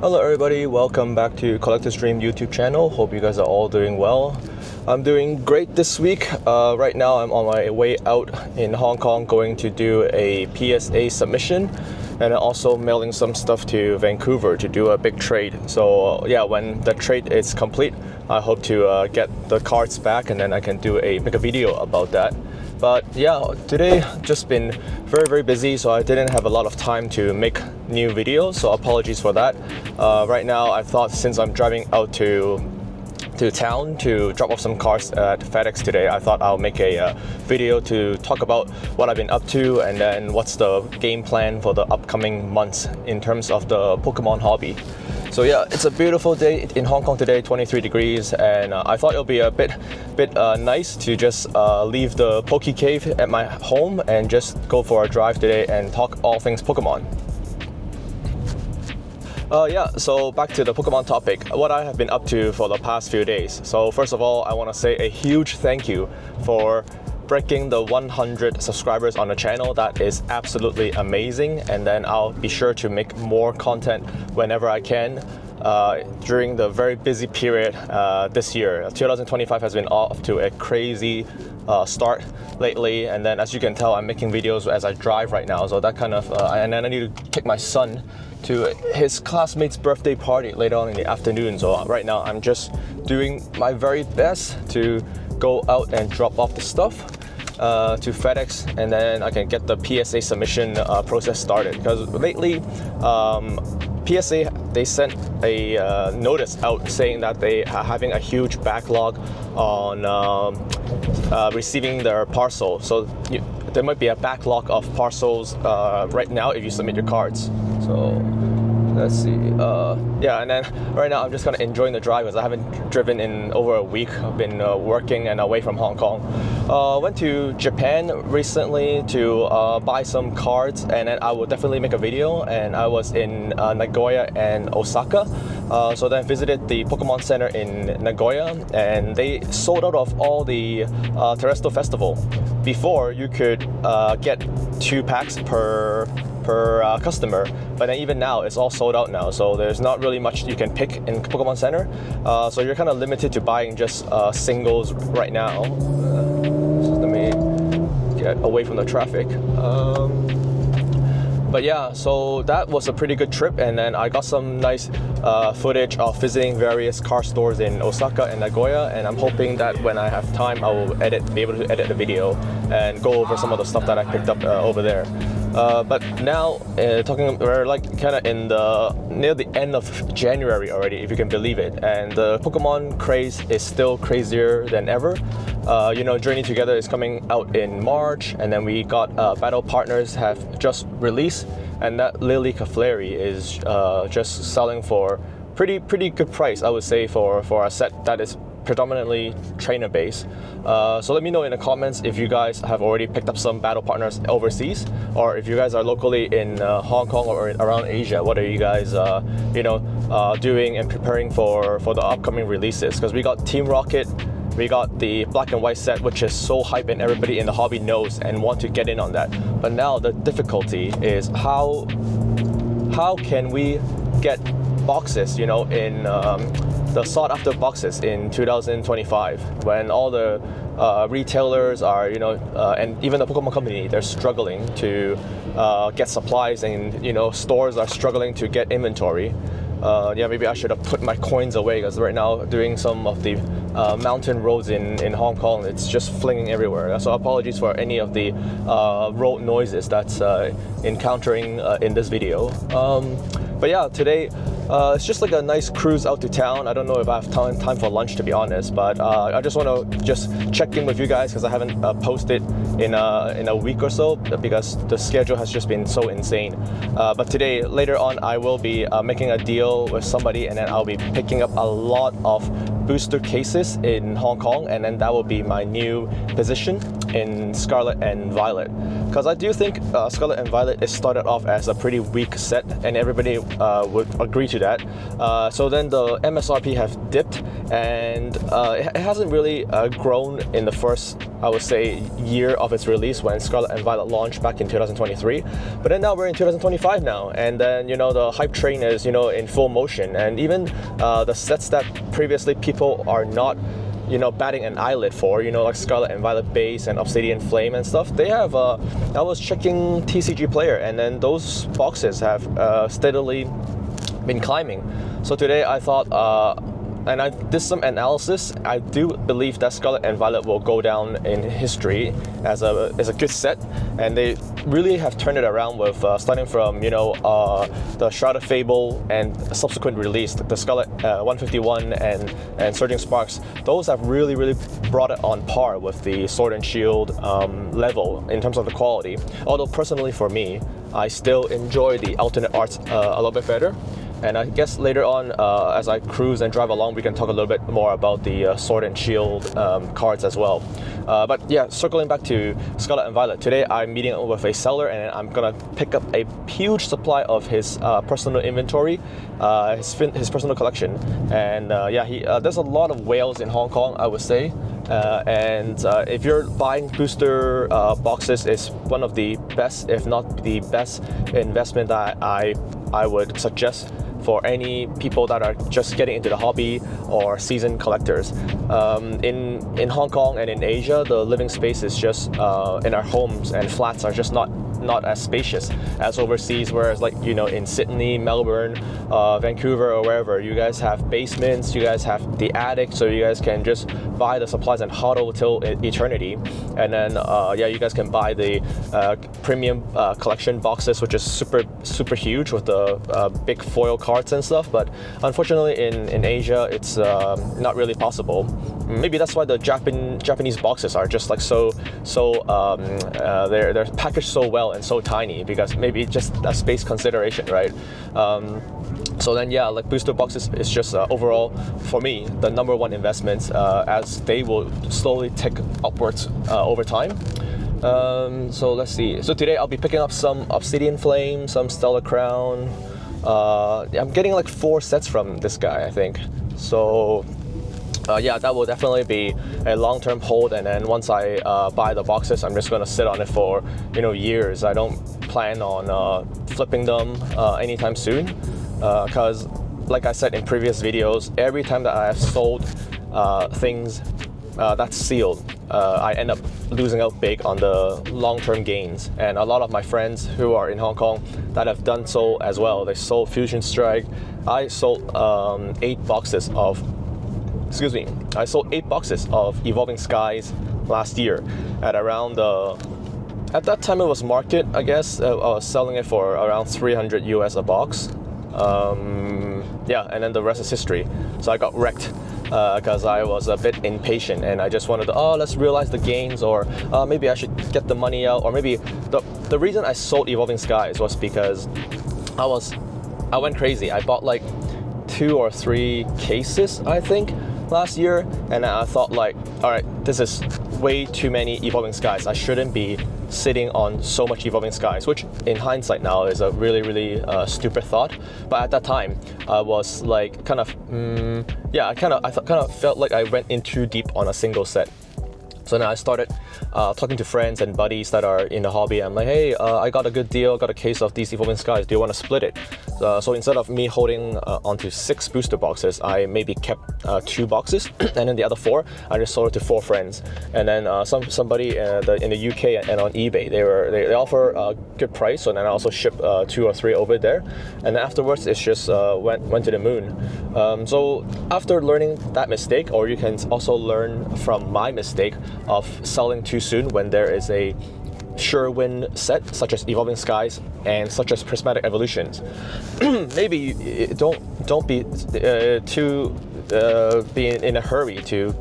Hello everybody, welcome back to Collector's Dream YouTube channel. Hope you guys are all doing well. I'm doing great this week. Right now I'm on my way out in Hong Kong going to do a PSA submission and also mailing some stuff to Vancouver to do a big trade. So yeah, when the trade is complete, I hope to get the cards back and then I can make a video about that. But yeah, today just been very busy, so I didn't have a lot of time to make new videos, so apologies for that. Right now I thought since I'm driving out to town to drop off some cards at FedEx today, I thought I'll make a video to talk about what I've been up to and then what's the game plan for the upcoming months in terms of the Pokemon hobby. So yeah, it's a beautiful day in Hong Kong today, 23 degrees, and I thought it would be a bit nice to just leave the Poke Cave at my home and just go for a drive today and talk all things Pokemon. Yeah, so back to the Pokemon topic, what I have been up to for the past few days. So first of all, I want to say a huge thank you for breaking the 100 subscribers on the channel. That is absolutely amazing, and then I'll be sure to make more content whenever I can during the very busy period this year. 2025 has been off to a crazy start lately, and then as you can tell, I'm making videos as I drive right now, so that kind of and then I need to take my son to his classmate's birthday party later on in the afternoon. So right now I'm just doing my very best to go out and drop off the stuff to FedEx, and then I can get the PSA submission process started. Because lately, PSA, they sent a notice out saying that they are having a huge backlog on receiving their parcel. So there might be a backlog of parcels right now if you submit your cards. So let's see. Yeah, and then right now I'm just kind of enjoying the drive because I haven't driven in over a week. I've been working and away from Hong Kong. Went to Japan recently to buy some cards, and then I will definitely make a video. And I was in Nagoya and Osaka. So then visited the Pokemon Center in Nagoya, and they sold out of all the Terrestrial Festival. Before, you could get 2 packs per customer, but then even now it's all sold out now, so there's not really much you can pick in Pokemon Center, so you're kind of limited to buying just singles right now. So let me get away from the traffic. But yeah, so that was a pretty good trip, and then I got some nice footage of visiting various car stores in Osaka and Nagoya, and I'm hoping that when I have time I will be able to edit the video and go over some of the stuff that I picked up over there. But now, we're like kind of near the end of January already, if you can believe it, and the Pokemon craze is still crazier than ever. Journey Together is coming out in March, and then we got Battle Partners have just released, and that Lily Caflari is just selling for pretty good price, I would say, for a set that is predominantly trainer based. So let me know in the comments if you guys have already picked up some Battle Partners overseas, or if you guys are locally in Hong Kong or around Asia, what are you guys doing and preparing for the upcoming releases? Because we got Team Rocket, we got the black and white set, which is so hype and everybody in the hobby knows and want to get in on that. But now the difficulty is how can we get boxes, in the sought after boxes in 2025 when all the retailers are, and even the Pokemon company, they're struggling to get supplies, and stores are struggling to get inventory. Yeah, maybe I should have put my coins away, because right now doing some of the mountain roads in Hong Kong, it's just flinging everywhere. So apologies for any of the road noises that's encountering in this video. But yeah, today it's just like a nice cruise out to town. I don't know if I have time for lunch, to be honest, but I just want to just check in with you guys because I haven't posted in a week or so because the schedule has just been so insane. But today, later on, I will be making a deal with somebody, and then I'll be picking up a lot of booster cases in Hong Kong, and then that will be my new position in Scarlet and Violet. Because I do think Scarlet and Violet is started off as a pretty weak set, and everybody would agree to that. So then the MSRP have dipped, and it hasn't really grown in the first, I would say, year of its release when Scarlet and Violet launched back in 2023. But then now we're in 2025 now, and then the hype train is in full motion, and even the sets that previously people are not batting an eyelid for, like Scarlet and Violet Base and Obsidian Flame and stuff, they have, I was checking TCG Player, and then those boxes have steadily been climbing. So today I thought, and I did some analysis, I do believe that Scarlet and Violet will go down in history as a good set, and they really have turned it around with starting from the Shroud of Fable and subsequent release, the Scarlet 151 and Surging Sparks. Those have really brought it on par with the Sword and Shield level in terms of the quality. Although personally for me, I still enjoy the alternate arts a little bit better. And I guess later on, as I cruise and drive along, we can talk a little bit more about the Sword and Shield cards as well. But yeah, circling back to Scarlet and Violet, today I'm meeting with a seller, and I'm gonna pick up a huge supply of his personal inventory, his personal collection. And yeah, there's a lot of whales in Hong Kong, I would say. And if you're buying booster boxes, it's one of the best, if not the best investment that I would suggest for any people that are just getting into the hobby or seasoned collectors. In Hong Kong and in Asia, the living space is just in our homes and flats are just not as spacious as overseas, whereas like in Sydney, Melbourne, Vancouver, or wherever, you guys have basements, you guys have the attic, so you guys can just buy the supplies and hodl till eternity. And then yeah, you guys can buy the premium collection boxes, which is super huge with the big foil cards and stuff. But unfortunately in Asia, it's not really possible. Maybe that's why the Japanese boxes are just like they're packaged so well and so tiny, because maybe just a space consideration, right? So then yeah, like booster boxes is just overall for me the number one investment, as they will slowly tick upwards over time. So let's see. So today I'll be picking up some Obsidian Flame, some Stellar Crown. I'm getting like 4 sets from this guy, I think. So yeah, that will definitely be a long-term hold, and then once I buy the boxes, I'm just gonna sit on it for years. I don't plan on flipping them anytime soon, because like I said in previous videos, every time that I have sold things that's sealed, I end up losing out big on the long-term gains. And a lot of my friends who are in Hong Kong that have done so as well, they sold Fusion Strike. I sold 8 boxes of Evolving Skies last year at around at that time it was market, I guess. I was selling it for around 300 US a box. Yeah, and then the rest is history. So I got wrecked because I was a bit impatient, and I just wanted to, let's realize the gains, or maybe I should get the money out, or maybe the reason I sold Evolving Skies was because I went crazy. I bought like 2 or 3 cases, I think, last year, and I thought like, all right, this is way too many Evolving Skies. I shouldn't be sitting on so much Evolving Skies, which in hindsight now is a really stupid thought. But at that time, I was like kind of, I felt like I went in too deep on a single set. So then I started talking to friends and buddies that are in the hobby. I'm like, hey, I got a good deal, got a case of these Evolving Skies. Do you want to split it? So instead of me holding onto 6 booster boxes, I maybe kept 2 boxes, and then the other 4, I just sold it to 4 friends. And then somebody in the UK and on eBay, they offer a good price. So then I also shipped 2 or 3 over there. And then afterwards, it's just went to the moon. So after learning that mistake, or you can also learn from my mistake of selling too soon when there is a sure win set such as Evolving Skies and such as Prismatic Evolutions. Maybe don't be in a hurry to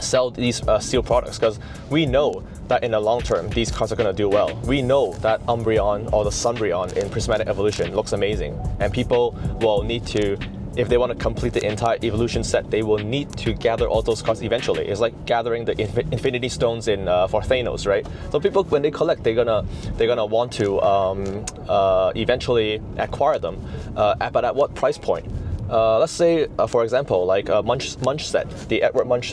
sell these sealed products, because we know that in the long term these cards are going to do well. We know that Umbreon or the Sunbreon in Prismatic Evolution looks amazing, and people will need to if they want to complete the entire evolution set, they will need to gather all those cards eventually. It's like gathering the Infinity Stones in for Thanos, right? So people, when they collect, they're gonna want to eventually acquire them. But at what price point? Let's say, for example, like a Munch set, the Edward Munch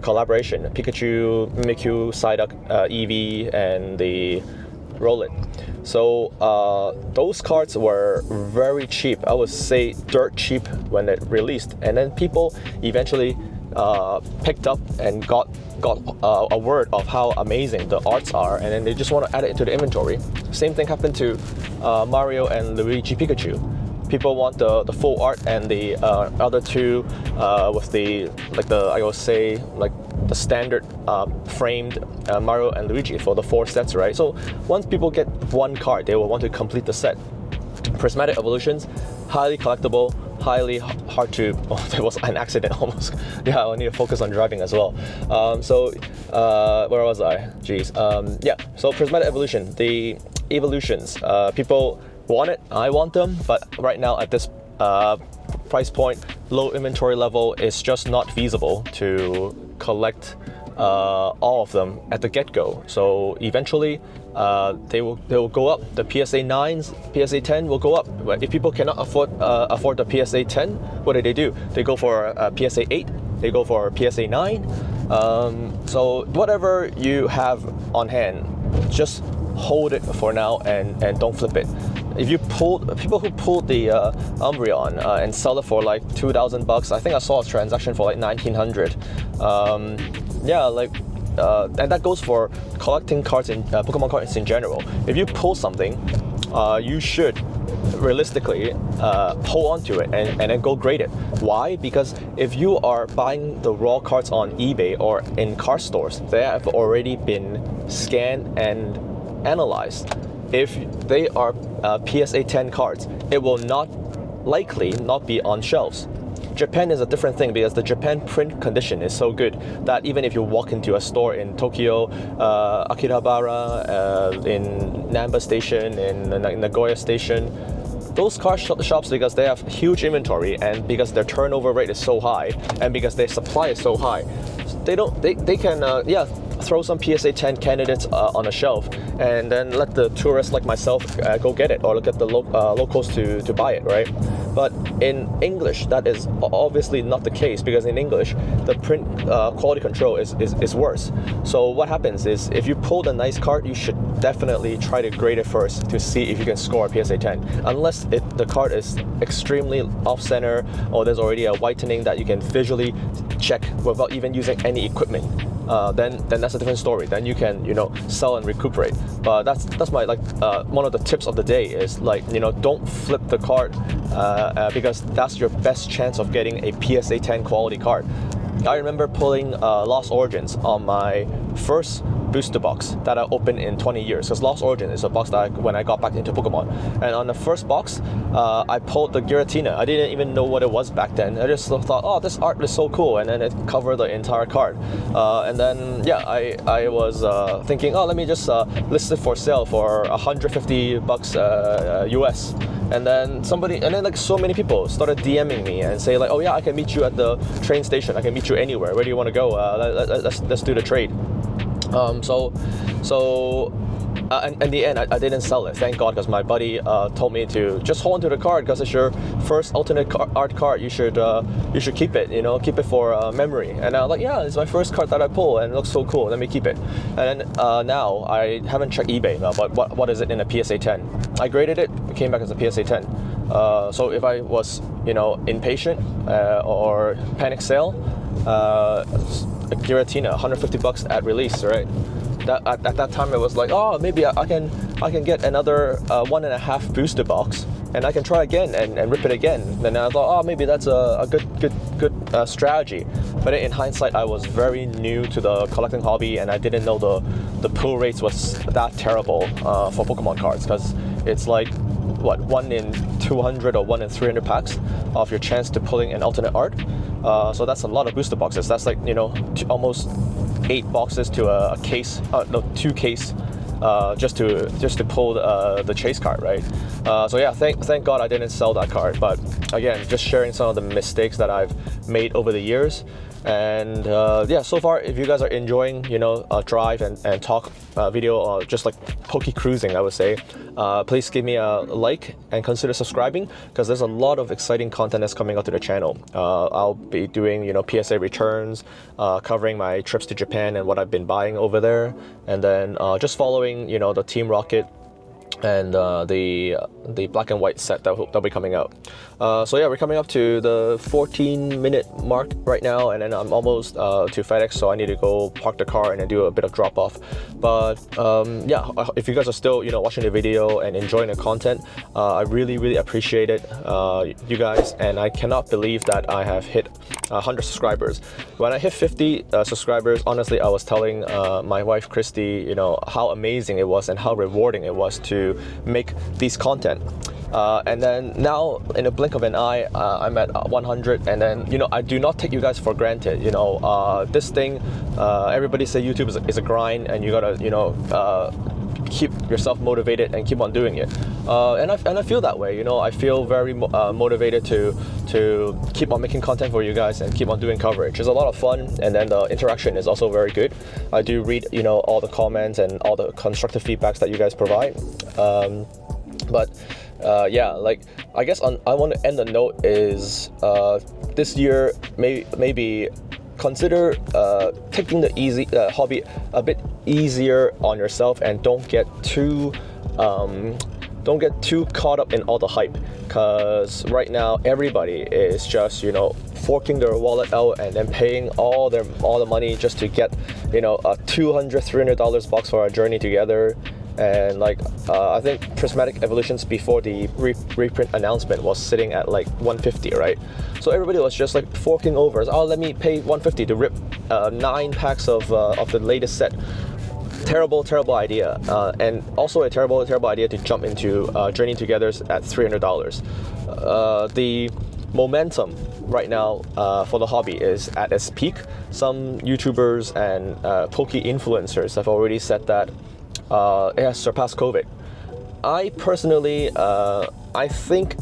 collaboration, Pikachu, Mimikyu, Psyduck, Eevee, and the Rowlet. So those cards were very cheap. I would say dirt cheap when it released, and then people eventually picked up and got a word of how amazing the arts are, and then they just want to add it into the inventory. Same thing happened to Mario and Luigi Pikachu. People want the full art and the other two with I would say like the standard framed Mario and Luigi for the 4 sets, right? So once people get one card, they will want to complete the set. Prismatic Evolutions, highly collectible, highly hard to. Oh, there was an accident almost. Yeah, I need to focus on driving as well. Where was I? Jeez. Yeah. So Prismatic Evolution, the evolutions. People want it. I want them, but right now at this price point, low inventory level, it's just not feasible to collect all of them at the get-go. So eventually they will go up. The PSA 9s, PSA 10 will go up. But if people cannot afford the PSA 10, what do? They go for PSA 8, they go for PSA 9. So whatever you have on hand, just hold it for now and don't flip it. If you people who pulled the Umbreon and sell it for like $2,000, I think I saw a transaction for like 1,900. Yeah, like, and that goes for collecting cards in Pokemon cards in general. If you pull something, you should realistically hold on to it and then go grade it. Why? Because if you are buying the raw cards on eBay or in card stores, they have already been scanned and analyzed. If they are PSA 10 cards, it will likely not be on shelves. Japan is a different thing because the Japan print condition is so good that even if you walk into a store in Tokyo, Akihabara, in Namba Station, in Nagoya Station, those card shops, because they have huge inventory and because their turnover rate is so high and because their supply is so high, they can throw some PSA 10 candidates on a shelf and then let the tourists like myself go get it, or look at the locals to buy it, right? But in English, that is obviously not the case, because in English, the print quality control is worse. So what happens is, if you pulled a nice card, you should definitely try to grade it first to see if you can score a PSA 10. Unless the card is extremely off-center, or there's already a whitening that you can visually check without even using any equipment. Then that's a different story. Then you can, sell and recuperate. But that's my one of the tips of the day is don't flip the card because that's your best chance of getting a PSA 10 quality card. I remember pulling Lost Origins on my first booster box that I opened in 20 years, because Lost Origin is a box that when I got back into Pokemon. And on the first box, I pulled the Giratina. I didn't even know what it was back then. I just thought, oh, this art is so cool, and then it covered the entire card. And then I was thinking, oh, let me just list it for sale for $150 US. And then so many people started DMing me and say like, oh yeah, I can meet you at the train station. I can meet you anywhere. Where do you want to go? Let's do the trade. And in the end, I didn't sell it, thank God, because my buddy told me to just hold on to the card because it's your first alternate art card. You should keep it, keep it for memory. And I was like, yeah, it's my first card that I pull and it looks so cool. Let me keep it. And then now I haven't checked eBay now, but what is it in a PSA 10? I graded it. It came back as a PSA 10. So if I was, impatient or panic sale, Giratina, $150 at release, right? At that time, it was like, oh, maybe I can get another 1.5 booster box, and I can try again and rip it again. And I thought, oh, maybe that's a good strategy. But in hindsight, I was very new to the collecting hobby, and I didn't know the pull rates was that terrible for Pokemon cards, because it's like 1 in 200 or 1 in 300 packs of your chance to pulling an alternate art. So that's a lot of booster boxes. That's like almost 8 boxes to a case, 2 case just to pull the chase card, right? So yeah, thank God I didn't sell that card. But again, just sharing some of the mistakes that I've made over the years. And yeah, so far, if you guys are enjoying, drive and talk video, or just like Poke cruising, I would say, please give me a like and consider subscribing, because there's a lot of exciting content that's coming out to the channel. I'll be doing, PSA returns, covering my trips to Japan and what I've been buying over there, and then just following, the Team Rocket and the black and white set that'll be coming out. So yeah, we're coming up to the 14-minute mark right now, and then I'm almost to FedEx, so I need to go park the car and then do a bit of drop off. But yeah, if you guys are still watching the video and enjoying the content, I really appreciate it, you guys, and I cannot believe that I have hit 100 subscribers. When I hit 50 subscribers, honestly, I was telling my wife Christy, how amazing it was and how rewarding it was to make these content. And then now, in a blink of an eye, I'm at 100, and then I do not take you guys for granted. This thing, everybody say YouTube is a grind, and you gotta keep yourself motivated and keep on doing it. And I feel that way. I feel very motivated to keep on making content for you guys and keep on doing coverage. It's a lot of fun, and then the interaction is also very good. I do read all the comments and all the constructive feedbacks that you guys provide. But yeah, like, I guess I want to end the note is this year maybe consider taking the easy hobby a bit easier on yourself, and don't get too caught up in all the hype, because right now everybody is just forking their wallet out and then paying all the money just to get a $200-$300 box for our journey together. And like I think Prismatic Evolutions before the reprint announcement was sitting at like $150, right? So everybody was just like forking over. Oh, let me pay $150 to rip 9 packs of the latest set. Terrible idea, and also a terrible idea to jump into Journey Together's at $300. The momentum right now for the hobby is at its peak. Some YouTubers and Poke influencers have already said that it has surpassed COVID. I personally, I think,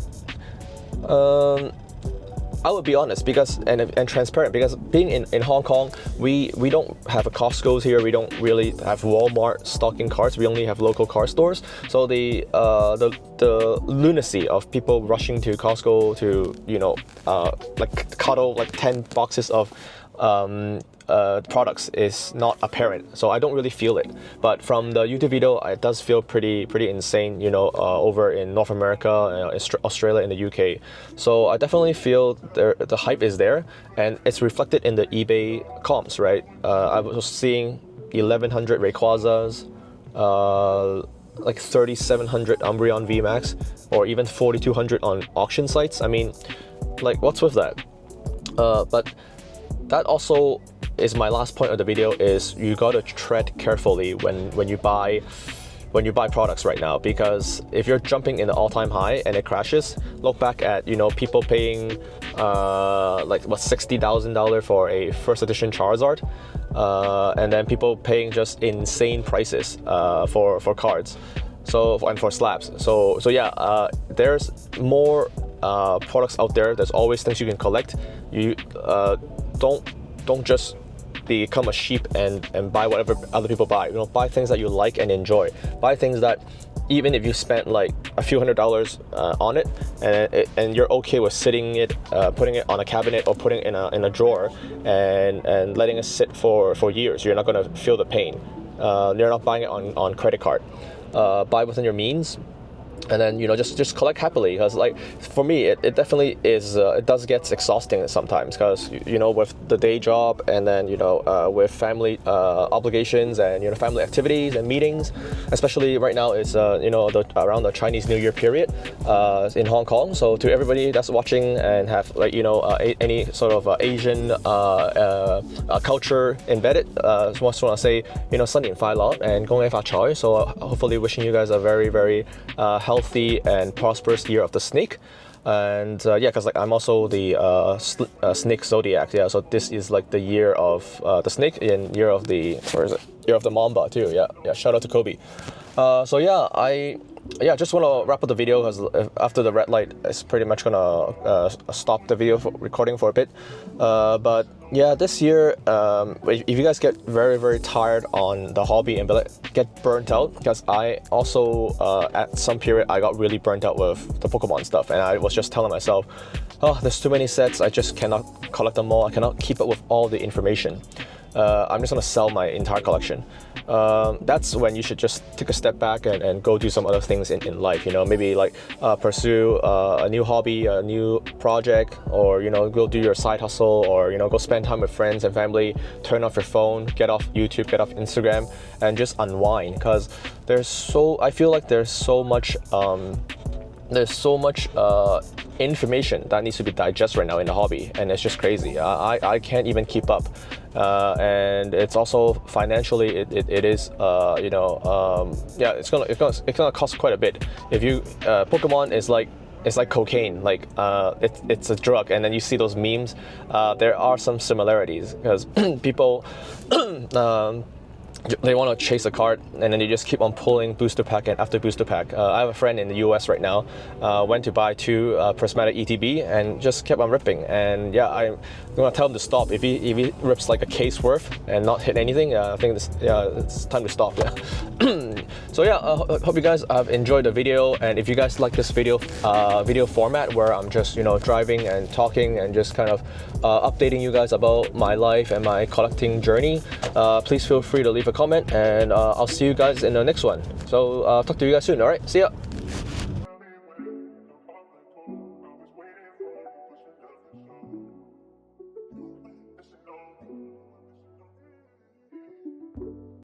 I would be honest because and transparent, because being in Hong Kong, we don't have a Costco's here. We don't really have Walmart stocking cars. We only have local car stores. So the lunacy of people rushing to Costco to like cuddle like 10 boxes of products is not apparent, so I don't really feel it. But from the YouTube video, it does feel pretty insane, over in North America, Australia, and the UK. So I definitely feel the hype is there, and it's reflected in the eBay comps, right? I was seeing 1,100 Rayquazas, like 3,700 Umbreon VMAX, or even 4,200 on auction sites. I mean, like, what's with that? But that also is my last point of the video, is you gotta tread carefully when you buy products right now, because if you're jumping in the all-time high and it crashes, look back at people paying like what, $60,000 for a first edition Charizard, and then people paying just insane prices for cards, and for slabs. So yeah, there's more products out there. There's always things you can collect. You don't just become a sheep and buy whatever other people buy. Buy things that you like and enjoy. Buy things that even if you spent like a few $100s on it, and you're okay with sitting it, putting it on a cabinet or putting it in a drawer and letting it sit for years, you're not gonna feel the pain. You're not buying it on credit card. Buy within your means. And then just collect happily, because like for me it definitely is it does get exhausting sometimes, because with the day job and then with family obligations and family activities and meetings, especially right now it's around the Chinese New Year period in Hong Kong. So to everybody that's watching and have like any sort of Asian culture embedded, just want to say 新年快樂 and 恭喜發財. So hopefully wishing you guys a very healthy and prosperous year of the snake. And yeah, because like I'm also the snake zodiac. Yeah, so this is like the year of the snake and year of the, where is it? Year of the mamba too. Yeah, yeah. Shout out to Kobe. So yeah, I just want to wrap up the video because after the red light, it's pretty much gonna stop the video recording for a bit. But yeah, this year, if you guys get very tired on the hobby and get burnt out, because I also at some period I got really burnt out with the Pokemon stuff, and I was just telling myself, oh, there's too many sets, I just cannot collect them all, I cannot keep up with all the information. I'm just gonna sell my entire collection. That's when you should just take a step back and go do some other things in life, you know, maybe like pursue a new hobby, a new project, or, you know, go do your side hustle, or, you know, go spend time with friends and family, turn off your phone, get off YouTube, get off Instagram, and just unwind. Because I feel like there's so much information that needs to be digested right now in the hobby, and it's just crazy. I can't even keep up, and it's also financially it is you know, yeah, it's gonna cost quite a bit. If you Pokemon is like, it's like cocaine, like it's a drug, and then you see those memes. There are some similarities because people they want to chase a card, and then you just keep on pulling booster pack and after booster pack. I have a friend in the US right now, went to buy 2 Prismatic ETB and just kept on ripping. And yeah, I'm gonna tell him to stop. If he rips like a case worth and not hit anything, I think it's time to stop. Yeah. So yeah, hope you guys have enjoyed the video, and if you guys like this video format where I'm just, you know, driving and talking and just kind of updating you guys about my life and my collecting journey, please feel free to leave a comment, and I'll see you guys in the next one. So talk to you guys soon. All right, see ya.